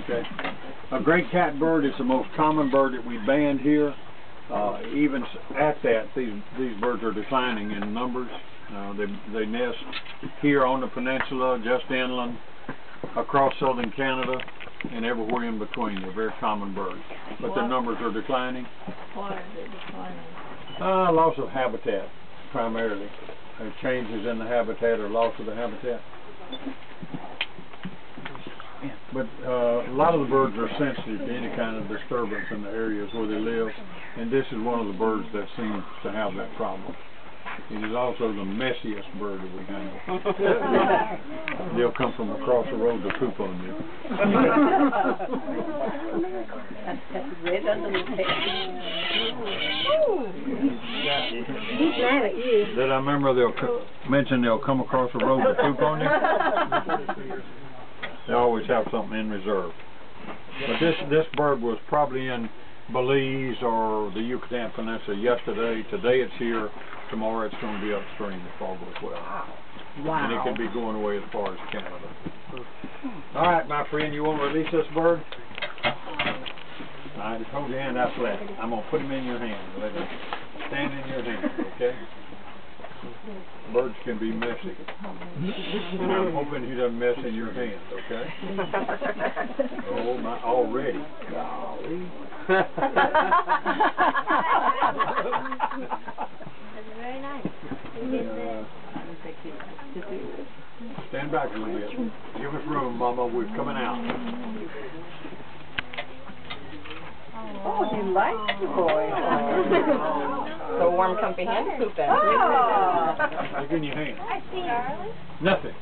Okay. A great catbird is the most common bird that we banned here. Even at that, these birds are declining in numbers. They nest here on the peninsula, just inland, across southern Canada, and everywhere in between. They're very common birds, but their numbers are declining. Why is it declining? Loss of habitat, primarily. Changes in the habitat or loss of the habitat. But a lot of the birds are sensitive to any kind of disturbance in the areas where they live, and this is one of the birds that seems to have that problem. It is also the messiest bird that we handle. They'll come from across the road to poop on you. That's red under the tail. He's mad at you. Did I remember mention they'll come across the road to poop on you? They always have something in reserve. But this bird was probably in Belize or the Yucatan Peninsula yesterday. Today it's here. Tomorrow it's going to be upstream if all goes well. Wow. And it could be going away as far as Canada. All right, my friend, you want to release this bird? All right, just hold your hand out flat. I'm going to put him in your hand. Let him stand in your hand, okay? Birds can be messy. And I'm hoping he doesn't mess in your hand, okay? Oh, my, already. Golly. That's very nice. Stand back a little bit. Give us room, Mama. We're coming out. Oh, he likes the boy. So warm, comfy hand poop then. Look in your hand. I see, Charlie. Nothing.